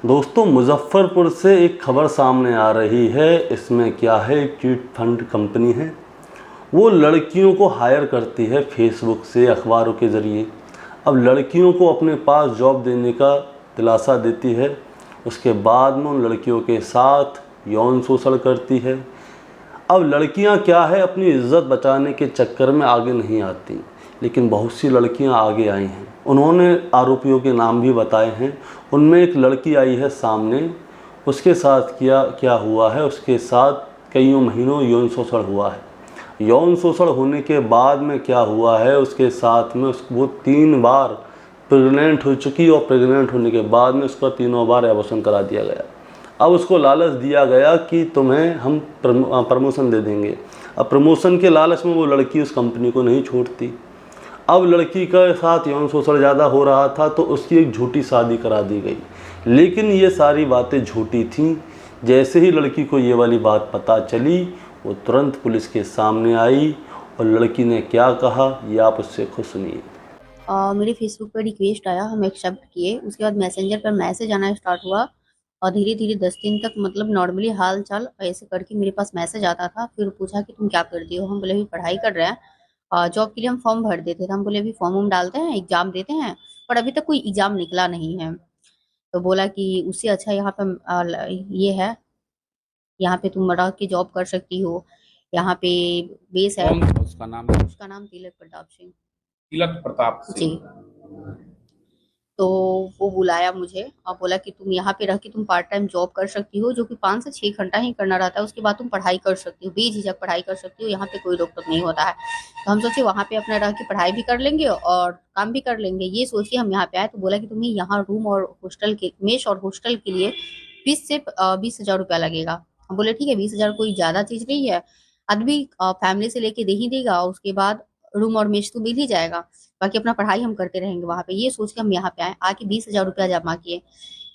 दोस्तों, मुजफ्फरपुर से एक खबर सामने आ रही है। इसमें क्या है, एक चिट फंड कंपनी है, वो लड़कियों को हायर करती है फेसबुक से, अखबारों के ज़रिए। अब लड़कियों को अपने पास जॉब देने का दिलासा देती है, उसके बाद में उन लड़कियों के साथ यौन शोषण करती है। अब लड़कियां क्या है, अपनी इज्जत बचाने के चक्कर में आगे नहीं आती, लेकिन बहुत सी लड़कियां आगे आई हैं। उन्होंने आरोपियों के नाम भी बताए हैं। उनमें एक लड़की आई है सामने, उसके साथ क्या हुआ है, उसके साथ कईयों महीनों यौन शोषण हुआ है। यौन शोषण होने के बाद में क्या हुआ है, उसके साथ में वो 3 बार प्रेग्नेंट हो चुकी, और प्रेग्नेंट होने के बाद में उसका 3 बार एबॉर्शन करा दिया गया। अब उसको लालच दिया गया कि तुम्हें हम प्रमोशन दे देंगे। अब प्रमोशन के लालच में वो लड़की उस कंपनी को नहीं छोड़ती। अब लड़की के साथ यौन शोषण ज़्यादा हो रहा था, तो उसकी एक झूठी शादी करा दी गई। लेकिन ये सारी बातें झूठी थीं। जैसे ही लड़की को ये वाली बात पता चली, वो तुरंत पुलिस के सामने आई, और लड़की ने क्या कहा, ये आप उससे खुद सुनिए। मेरे फेसबुक पर रिक्वेस्ट आया, हम एक्सेप्ट किए। उसके बाद मैसेंजर पर मैसेज आना स्टार्ट हुआ और धीरे धीरे 10 दिन तक मतलब नॉर्मली हाल चाल ऐसे करके मेरे पास मैसेज आता था। फिर पूछा कि तुम क्या करती हो। हम बोले अभी पढ़ाई कर रहे हैं। जॉब के लिए हम फॉर्म भर देते थे। हम बोले अभी फॉर्म हम डालते हैं, एग्जाम देते हैं, पर अभी तक कोई एग्जाम निकला नहीं है। तो बोला कि उससे अच्छा यहाँ पे ये है, यहाँ पे तुम रह के जॉब कर सकती हो, यहाँ पे बेस है। कौन था उसका नाम? उसका नाम तिलक प्रताप सिंह तिलक प्रताप जी। सिंह। तो वो बुलाया मुझे और बोला कि तुम यहाँ पे रह के तुम पार्ट टाइम जॉब कर सकती हो, जो कि 5 से 6 घंटा ही करना रहता है। उसके बाद तुम पढ़ाई कर सकती हो, बेझिझक पढ़ाई कर सकती हो, यहाँ पे कोई रोक टोक नहीं होता है। तो हम सोचे वहाँ पे अपना रह के पढ़ाई भी कर लेंगे और काम भी कर लेंगे। ये सोच के हम यहाँ पे आए। तो बोला कि तुम्हें यहाँ रूम और हॉस्टल के मेस और हॉस्टल के लिए 20 से 20 हजार रुपया लगेगा। हम बोले ठीक है, 20 हजार कोई ज्यादा चीज नहीं है, आदमी फैमिली से लेके दे ही देगा। उसके बाद रूम और मेस तो मिल ही जाएगा, बाकी अपना पढ़ाई हम करते रहेंगे वहां पे। ये सोच के हम यहाँ पे आए। आके 20 हजार रुपया जमा किए।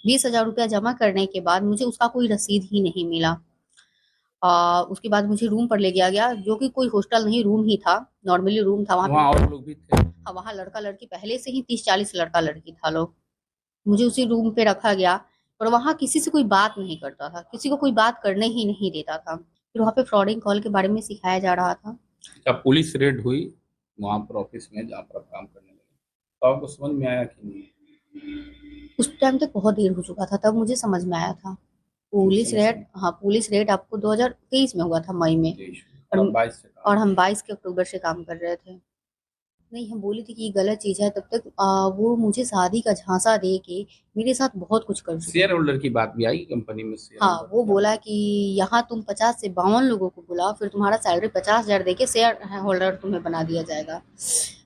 20 हजार रुपया जमा करने के बाद मुझे उसका कोई रसीद ही नहीं मिला। उसके बाद मुझे रूम पर ले गया गया, जो कि कोई हॉस्टल नहीं, रूम ही था, नॉर्मली रूम था वहां पे। वहाँ और लोग भी थे? हाँ, वहाँ लड़का लड़की पहले से ही 30-40 लड़का लड़की था लोग। मुझे उसी रूम पे रखा गया, पर वहाँ किसी से कोई बात नहीं करता था, किसी को कोई बात करने ही नहीं देता था। फिर वहाँ पे फ्रॉडिंग कॉल के बारे में सिखाया जा रहा था। जब पुलिस रेड हुई वहाँ पर ऑफिस में जहाँ पर आप काम करने लगे, तो आपको समझ में आया कि नहीं? उस टाइम तक बहुत देर हो चुका था, तब मुझे समझ में आया था। उस पुलिस समय रेड, हाँ पुलिस रेड आपको 2023 में हुआ था, मई में। देश में और और 22 से और काम। हम 22 के अक्टूबर से काम कर रहे थे। नहीं, हम बोले थे कि ये गलत चीज है। तब तक वो मुझे शादी का झांसा दे के मेरे साथ बहुत कुछ कर चुका शेयर है। होल्डर की बात भी आई कंपनी में, शेयर हाँ, होल्डर वो की बात बोला कि यहाँ तुम 50 से 52 लोगों को बुलाओ, फिर तुम्हारा सैलरी 50 हजार देके शेयर होल्डर तुम्हें बना दिया जाएगा।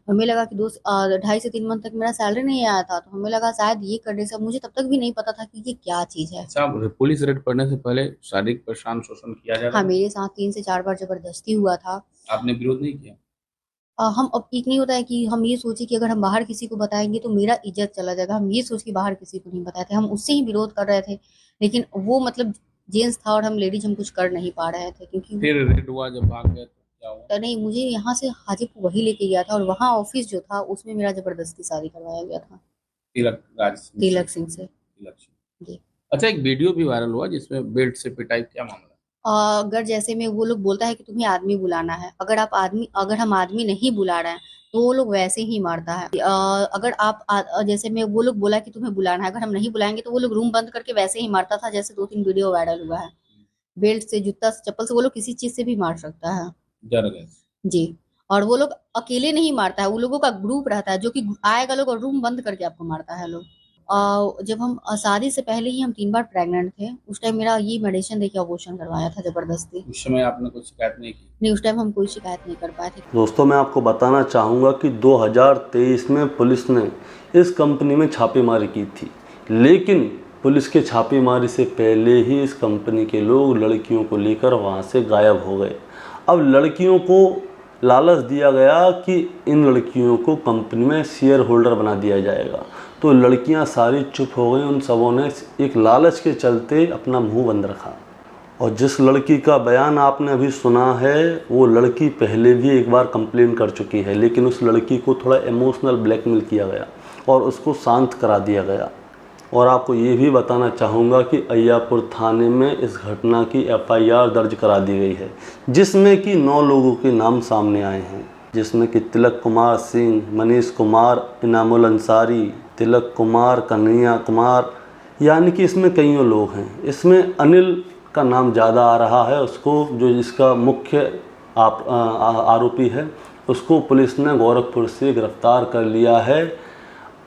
हमें लगा कि 2 ढाई से 3 मंथ तक मेरा सैलरी नहीं आया था, तो हमें लगा शायद ये करने से, मुझे तब तक भी नहीं पता था कि ये क्या चीज है। अच्छा, पुलिस रेड पड़ने से पहले शारीरिक परेशान शोषण किया जा रहा हाँ, था? मेरे साथ 3 से 4 बार जबरदस्ती हुआ था। आपने विरोध नहीं किया? हम अब एक नहीं होता है कि हम ये सोचे कि अगर हम बाहर किसी को बताएंगे तो मेरा इज्जत चला जाएगा, हम ये सोच के बाहर किसी को नहीं बताए थे। हम उससे ही विरोध कर रहे थे, लेकिन वो मतलब जेंट्स था और हम लेडीज, हम कुछ कर नहीं पा रहे थे क्योंकि फिर रेड हुआ, जब भाग गए तो क्या हुआ? तो नहीं, मुझे यहाँ से हाजीपुर वही लेके गया था, और वहाँ ऑफिस जो था उसमें मेरा जबरदस्ती शादी करवाया गया था तिलक राज सिंह से? तिलक सिंह से। तिलक सिंह। जी। अच्छा, एक वीडियो भी वायरल हुआ जिसमें बेल्ट से पिटाई, क्या मामला? अगर जैसे में वो लोग बोलता है कि तुम्हें आदमी बुलाना है, अगर हम आदमी नहीं बुला रहे हैं तो वो लोग वैसे ही मारता है। अगर आप जैसे में वो लोग बोला कि तुम्हें बुलाना है, अगर हम नहीं बुलाएंगे तो वो लोग रूम बंद करके वैसे ही मारता था, जैसे 2-3 वीडियो वायरल हुआ है। बेल्ट से, जूता से, चप्पल से, वो लोग किसी चीज से भी मार सकता है। डर गए? जी। और वो लोग अकेले नहीं मारता है, वो लोगों का ग्रुप रहता है, जो कि आएगा लोग और रूम बंद करके आपको मारता है लोग। जब हम शादी से पहले ही हम 3 बार प्रेग्नेंट थे, उस टाइम मेरा ये मेडिसिन देके अबॉर्शन करवाया था जबरदस्ती। उस समय आपने कुछ शिकायत नहीं की? नहीं, उस टाइम हम कोई शिकायत नहीं कर पाए थे। दोस्तों, मैं आपको बताना चाहूँगा कि 2023 में पुलिस ने इस कंपनी में छापेमारी की थी, लेकिन पुलिस के छापेमारी से पहले ही इस कंपनी के लोग लड़कियों को लेकर वहाँ से गायब हो गए। अब लड़कियों को लालच दिया गया कि इन लड़कियों को कंपनी में शेयर होल्डर बना दिया जाएगा, तो लड़कियाँ सारी चुप हो गई। उन सबों ने एक लालच के चलते अपना मुंह बंद रखा। और जिस लड़की का बयान आपने अभी सुना है, वो लड़की पहले भी एक बार कंप्लेन कर चुकी है, लेकिन उस लड़की को थोड़ा इमोशनल ब्लैकमेल किया गया और उसको शांत करा दिया गया। और आपको ये भी बताना चाहूँगा कि अय्यापुर थाने में इस घटना की FIR दर्ज करा दी गई है, जिसमें कि 9 लोगों के नाम सामने आए हैं, जिसमें कि तिलक कुमार सिंह, मनीष कुमार, इनामुल अंसारी, तिलक कुमार, कन्हैया कुमार, यानी कि इसमें कईयों लोग हैं। इसमें अनिल का नाम ज़्यादा आ रहा है, उसको जो जिसका मुख्य आरोपी है उसको पुलिस ने गोरखपुर से गिरफ्तार कर लिया है।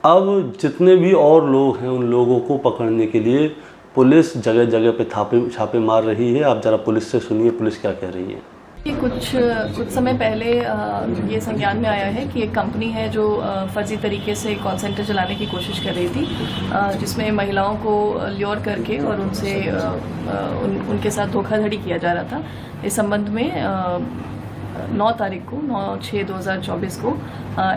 अब जितने भी और लोग हैं उन लोगों को पकड़ने के लिए पुलिस जगह जगह पे छापे मार रही है। आप ज़रा पुलिस से सुनिए पुलिस क्या कह रही है। कुछ समय पहले ये संज्ञान में आया है कि एक कंपनी है जो फर्जी तरीके से कॉल सेंटर चलाने की कोशिश कर रही थी, जिसमें महिलाओं को ल्योर करके और उनसे उनके साथ धोखाधड़ी किया जा रहा था। इस संबंध में 9 तारीख को 9/6/2024 को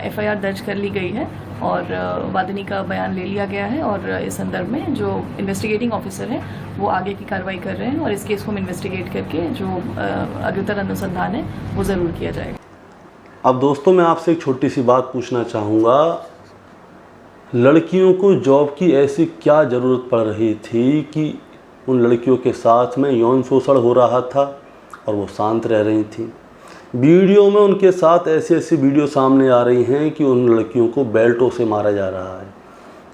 FIR दर्ज कर ली गई है और वादिनी का बयान ले लिया गया है और इस संदर्भ में जो इन्वेस्टिगेटिंग ऑफिसर है वो आगे की कार्रवाई कर रहे हैं और इस केस को हम इन्वेस्टिगेट करके जो अग्रतर अनुसंधान है वो ज़रूर किया जाएगा। अब दोस्तों मैं आपसे एक छोटी सी बात पूछना चाहूँगा, लड़कियों को जॉब की ऐसी क्या ज़रूरत पड़ रही थी कि उन लड़कियों के साथ में यौन शोषण हो रहा था और वो शांत रह रही थी। वीडियो में उनके साथ ऐसी वीडियो सामने आ रही हैं कि उन लड़कियों को बेल्टों से मारा जा रहा है।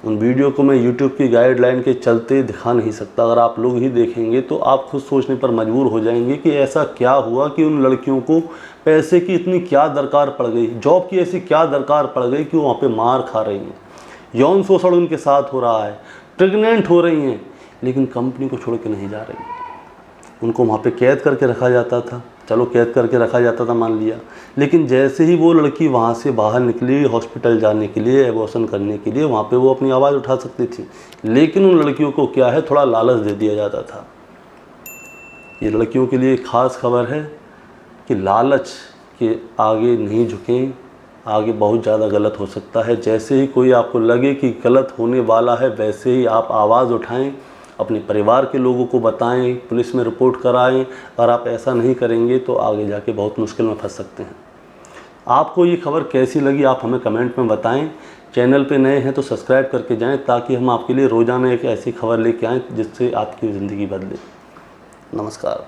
उन वीडियो को मैं यूट्यूब की गाइडलाइन के चलते दिखा नहीं सकता, अगर आप लोग ही देखेंगे तो आप खुद सोचने पर मजबूर हो जाएंगे कि ऐसा क्या हुआ कि उन लड़कियों को पैसे की इतनी क्या दरकार पड़ गई, जॉब की ऐसी क्या दरकार पड़ गई कि वो वहाँ पे मार खा रही हैं, यौन शोषण उनके साथ हो रहा है, प्रेग्नेंट हो रही हैं, लेकिन कंपनी को छोड़ के नहीं जा रही। उनको वहाँ पे कैद करके रखा जाता था, चलो कैद करके रखा जाता था मान लिया, लेकिन जैसे ही वो लड़की वहाँ से बाहर निकली हॉस्पिटल जाने के लिए, एबॉर्शन करने के लिए, वहाँ पे वो अपनी आवाज़ उठा सकती थी, लेकिन उन लड़कियों को क्या है थोड़ा लालच दे दिया जाता था। ये लड़कियों के लिए ख़ास खबर है कि लालच के आगे नहीं झुकें, आगे बहुत ज़्यादा गलत हो सकता है। जैसे ही कोई आपको लगे कि गलत होने वाला है वैसे ही आप आवाज़ उठाएं, अपने परिवार के लोगों को बताएं, पुलिस में रिपोर्ट कराएं। अगर आप ऐसा नहीं करेंगे तो आगे जाके बहुत मुश्किल में फंस सकते हैं। आपको ये खबर कैसी लगी आप हमें कमेंट में बताएं। चैनल पे नए हैं तो सब्सक्राइब करके जाएं ताकि हम आपके लिए रोज़ाना एक ऐसी खबर लेके आएँ जिससे आपकी ज़िंदगी बदले। नमस्कार।